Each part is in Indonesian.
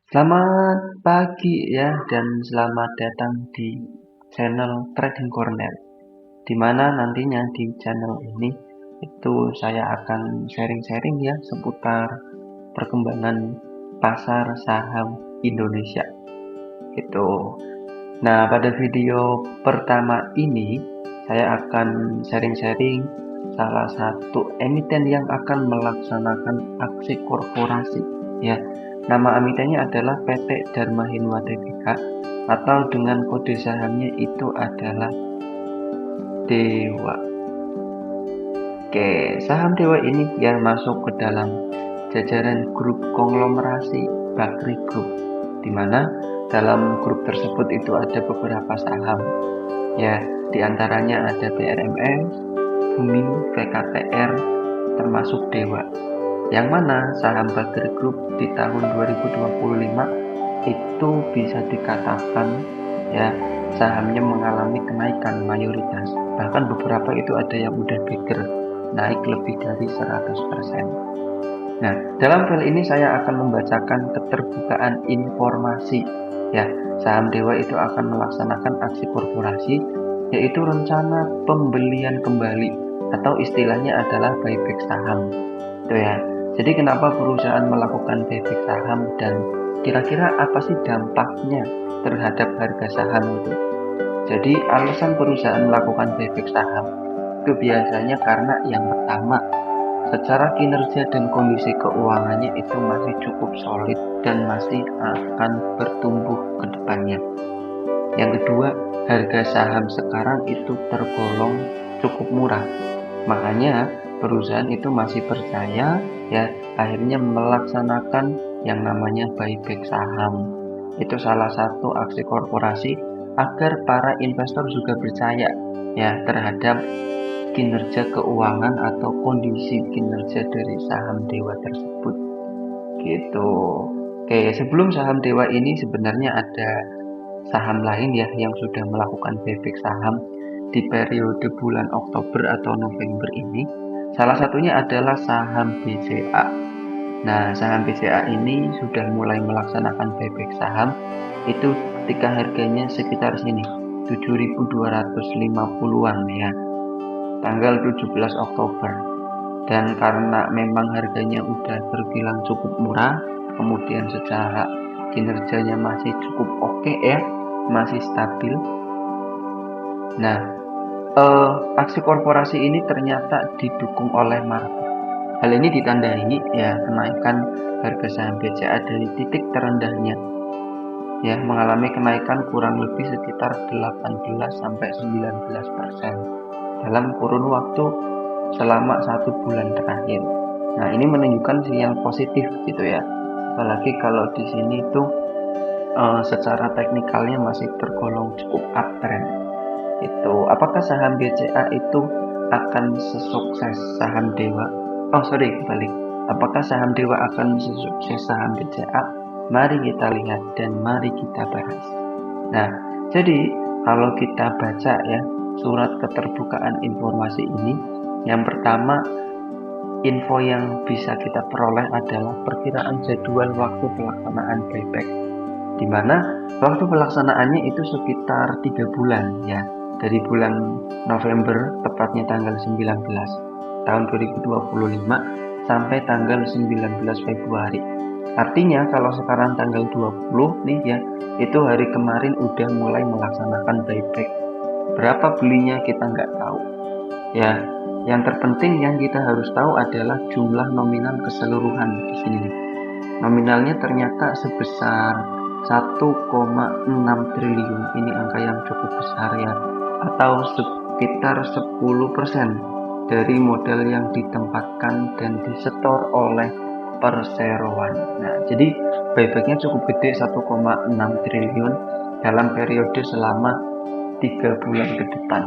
Selamat pagi ya dan selamat datang di channel Trading Corner, di mana nantinya di channel ini itu saya akan sharing-sharing ya seputar perkembangan pasar saham Indonesia gitu. Nah, pada video pertama ini saya akan sharing-sharing salah satu emiten yang akan melaksanakan aksi korporasi ya. Nama emitennya adalah PT Dharma Hinwa Tbk atau dengan kode sahamnya itu adalah Dewa. Oke, saham Dewa ini ya masuk ke dalam jajaran grup konglomerasi Bakri Group, di mana dalam grup tersebut itu ada beberapa saham ya, diantaranya ada TRMS, Bumi, VKTR, termasuk Dewa. Yang mana saham Bakri Group di tahun 2025 itu bisa dikatakan ya sahamnya mengalami kenaikan mayoritas. Bahkan beberapa itu ada yang udah bigger, naik lebih dari 100%. Nah, dalam file ini saya akan membacakan keterbukaan informasi ya. Saham Dewa itu akan melaksanakan aksi korporasi, yaitu rencana pembelian kembali atau istilahnya adalah buyback saham. Itu ya. Jadi kenapa perusahaan melakukan buyback saham dan kira-kira apa sih dampaknya terhadap harga saham itu? Jadi alasan perusahaan melakukan buyback saham itu biasanya karena yang pertama, secara kinerja dan kondisi keuangannya itu masih cukup solid dan masih akan bertumbuh ke depannya. Yang kedua, harga saham sekarang itu tergolong cukup murah. Makanya perusahaan itu masih percaya ya akhirnya melaksanakan yang namanya buyback saham. Itu salah satu aksi korporasi agar para investor juga percaya ya terhadap kinerja keuangan atau kondisi kinerja dari saham Dewa tersebut gitu. Oke, sebelum saham Dewa ini sebenarnya ada saham lain ya yang sudah melakukan buyback saham di periode bulan Oktober atau November ini. Salah satunya adalah saham BCA. Nah, saham BCA ini sudah mulai melaksanakan buyback saham itu ketika harganya sekitar sini 7.250-an ya, tanggal 17 Oktober. Dan karena memang harganya udah terbilang cukup murah, kemudian secara kinerjanya masih cukup oke ya, masih stabil. Nah, aksi korporasi ini ternyata didukung oleh market. Hal ini ditandai ya kenaikan harga saham BCA dari titik terendahnya ya mengalami kenaikan kurang lebih sekitar 18-19% dalam kurun waktu selama 1 bulan terakhir. Nah, ini menunjukkan sinyal positif gitu ya. Apalagi kalau di sini tuh secara teknikalnya masih tergolong cukup uptrend. Itu apakah saham BCA itu akan sesukses saham Dewa? Oh sorry, balik. Apakah saham Dewa akan sesukses saham BCA? Mari kita lihat dan mari kita bahas. Nah, jadi kalau kita baca ya surat keterbukaan informasi ini, yang pertama info yang bisa kita peroleh adalah perkiraan jadwal waktu pelaksanaan buyback, di mana waktu pelaksanaannya itu sekitar 3 bulan ya, dari bulan November tepatnya tanggal 19 tahun 2025 sampai tanggal 19 Februari. Artinya kalau sekarang tanggal 20 nih ya, itu hari kemarin udah mulai melaksanakan buyback. Berapa belinya kita nggak tahu ya. Yang terpenting yang kita harus tahu adalah jumlah nominal keseluruhan di sini. Nominalnya ternyata sebesar 1,6 triliun. Ini angka yang cukup besar ya, atau sekitar 10% dari modal yang ditempatkan dan disetor oleh perseroan. Nah, jadi buybacknya cukup gede, 1,6 triliun dalam periode selama 3 bulan ke depan.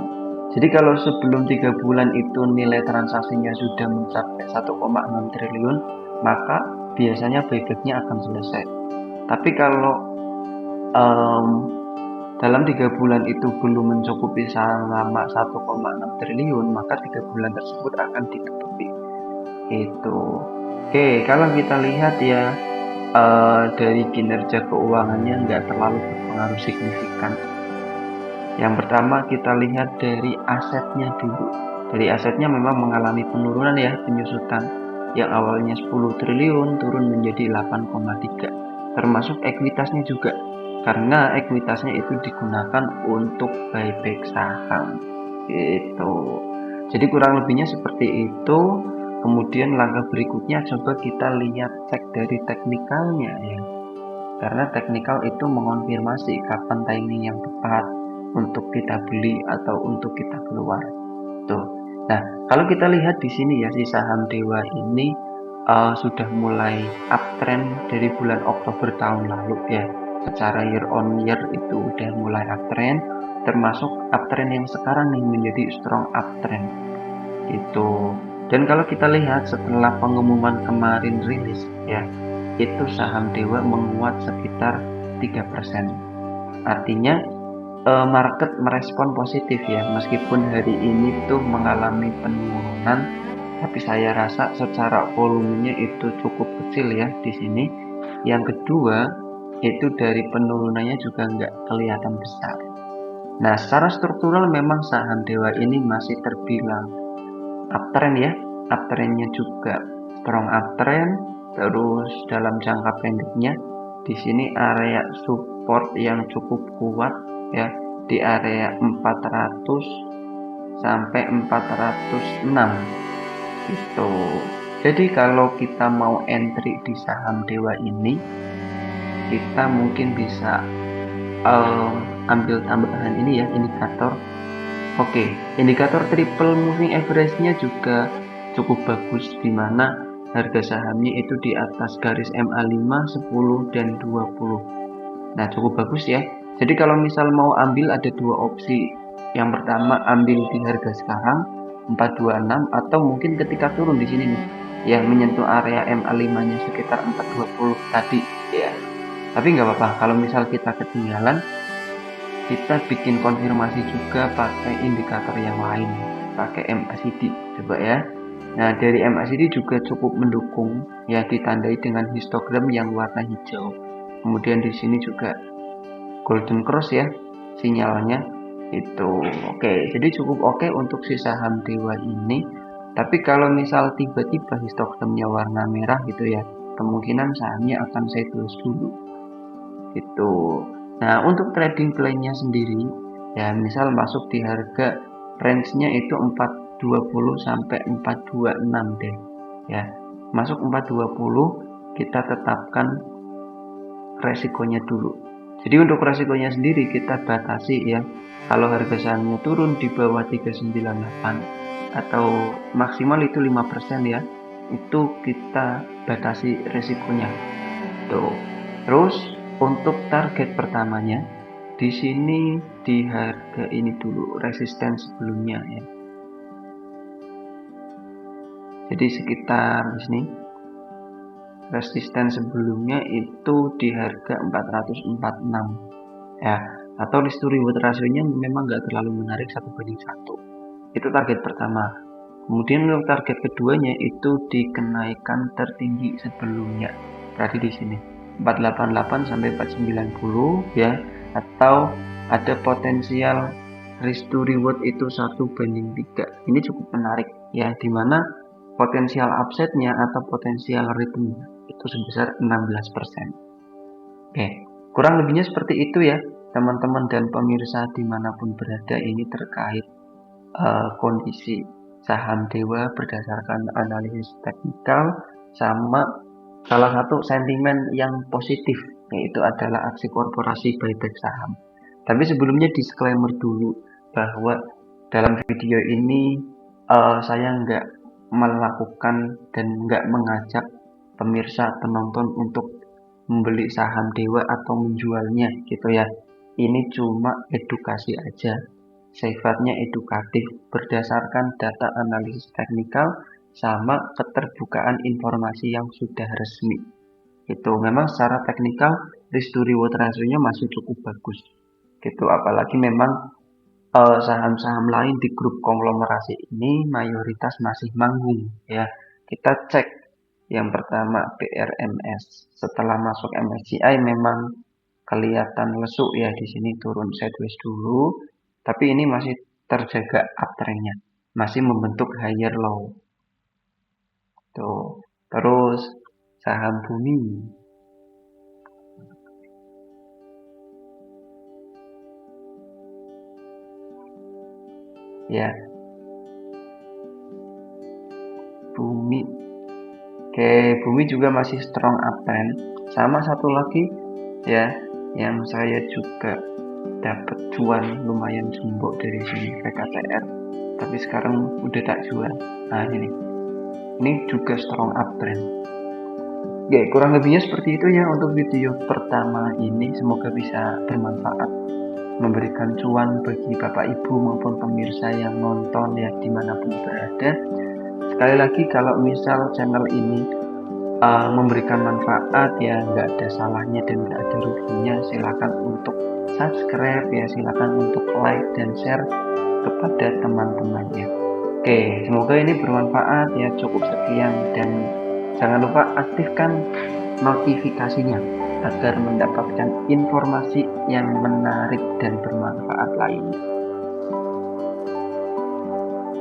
Jadi kalau sebelum 3 bulan itu nilai transaksinya sudah mencapai 1,6 triliun, maka biasanya buybacknya akan selesai. Tapi kalau dalam 3 bulan itu belum mencukupi selama 1,6 triliun, maka 3 bulan tersebut akan ditutupi. Itu. Oke, kalau kita lihat ya, dari kinerja keuangannya nggak terlalu berpengaruh signifikan. Yang pertama kita lihat dari asetnya dulu. Dari asetnya memang mengalami penurunan ya, penyusutan. Yang awalnya 10 triliun turun menjadi 8,3. Termasuk ekuitasnya juga. Karena ekuitasnya itu digunakan untuk buyback saham. Gitu. Jadi kurang lebihnya seperti itu. Kemudian langkah berikutnya coba kita lihat cek dari teknikalnya ya. Karena teknikal itu mengonfirmasi kapan timing yang tepat untuk kita beli atau untuk kita keluar. Tuh. Nah, kalau kita lihat di sini ya si saham Dewa ini sudah mulai uptrend dari bulan Oktober tahun lalu ya. Secara year on year itu udah mulai uptrend, termasuk uptrend yang sekarang nih menjadi strong uptrend. Itu. Dan kalau kita lihat setelah pengumuman kemarin rilis ya, itu saham Dewa menguat sekitar 3%. Artinya market merespon positif ya, meskipun hari ini tuh mengalami penurunan, tapi saya rasa secara volumenya itu cukup kecil ya di sini. Yang kedua, itu dari penurunannya juga nggak kelihatan besar. Nah, secara struktural memang saham Dewa ini masih terbilang uptrend ya, uptrendnya juga strong uptrend. Terus dalam jangka pendeknya di sini area support yang cukup kuat ya di area 400 sampai 406 gitu. Jadi kalau kita mau entry di saham Dewa ini, kita mungkin bisa ambil tambahan ini ya, indikator. Oke, indikator triple moving average-nya juga cukup bagus, di mana harga sahamnya itu di atas garis MA5, 10, dan 20. Nah, cukup bagus ya. Jadi kalau misal mau ambil ada dua opsi. Yang pertama ambil di harga sekarang 426 atau mungkin ketika turun di sini nih yang menyentuh area MA5-nya sekitar 420 tadi ya. Tapi nggak apa-apa kalau misal kita ketinggalan, kita bikin konfirmasi juga pakai indikator yang lain, pakai MACD coba ya. Nah, dari MACD juga cukup mendukung ya, ditandai dengan histogram yang warna hijau. Kemudian di sini juga golden cross ya sinyalnya itu. Oke, jadi cukup oke untuk si saham Dewa ini. Tapi kalau misal tiba-tiba histogramnya warna merah gitu ya, kemungkinan sahamnya akan sideways dulu gitu. Nah, untuk trading plan-nya sendiri ya, misal masuk di harga range-nya itu 420 sampai 426 deh ya. Masuk 420 kita tetapkan resikonya dulu. Jadi untuk resikonya sendiri kita batasi ya. Kalau harga sahamnya turun di bawah 398 atau maksimal itu 5% ya, itu kita batasi resikonya. Tuh. Terus untuk target pertamanya di sini di harga ini dulu, resisten sebelumnya ya. Jadi sekitar di sini resisten sebelumnya itu di harga 446 ya, atau risk to reward rasionya memang nggak terlalu menarik 1:1. Itu target pertama. Kemudian untuk target keduanya itu di kenaikan tertinggi sebelumnya, berarti di sini 488 sampai 490 ya, atau ada potensial risk to reward itu 1:3. Ini cukup menarik ya, dimana potensial upside-nya atau potensial return itu sebesar 16%. Oke, kurang lebihnya seperti itu ya teman-teman dan pemirsa dimanapun berada, ini terkait kondisi saham Dewa berdasarkan analisis teknikal sama salah satu sentimen yang positif, yaitu adalah aksi korporasi buyback saham. Tapi sebelumnya disclaimer dulu bahwa dalam video ini saya nggak melakukan dan nggak mengajak pemirsa penonton untuk membeli saham Dewa atau menjualnya gitu ya. Ini cuma edukasi aja, sifatnya edukatif berdasarkan data analisis teknikal sama keterbukaan informasi yang sudah resmi. Itu memang secara teknikal risk to reward rasionya masih cukup bagus. Gitu, apalagi memang saham-saham lain di grup konglomerasi ini mayoritas masih manggung ya. Kita cek Yang pertama BRMS. Setelah masuk MSCI memang kelihatan lesu ya, di sini turun sideways dulu, tapi ini masih terjaga uptrendnya, masih membentuk higher low. Tuh. Terus saham Bumi. Ya, Bumi. Oke, Bumi juga masih strong uptrend. Sama satu lagi ya, yang saya juga dapat cuan lumayan jumbo dari sini, PKTR, tapi sekarang udah tak jual. Nah, ini juga strong uptrend. Oke, kurang lebihnya seperti itu ya untuk video pertama ini. Semoga bisa bermanfaat, memberikan cuan bagi Bapak Ibu maupun pemirsa yang nonton ya dimanapun berada. Sekali lagi, kalau misal channel ini memberikan manfaat ya, nggak ada salahnya dan nggak ada ruginya. Silakan untuk subscribe ya, silakan untuk like dan share kepada teman-temannya. Oke, semoga ini bermanfaat ya. Cukup sekian, dan jangan lupa aktifkan notifikasinya agar mendapatkan informasi yang menarik dan bermanfaat lainnya.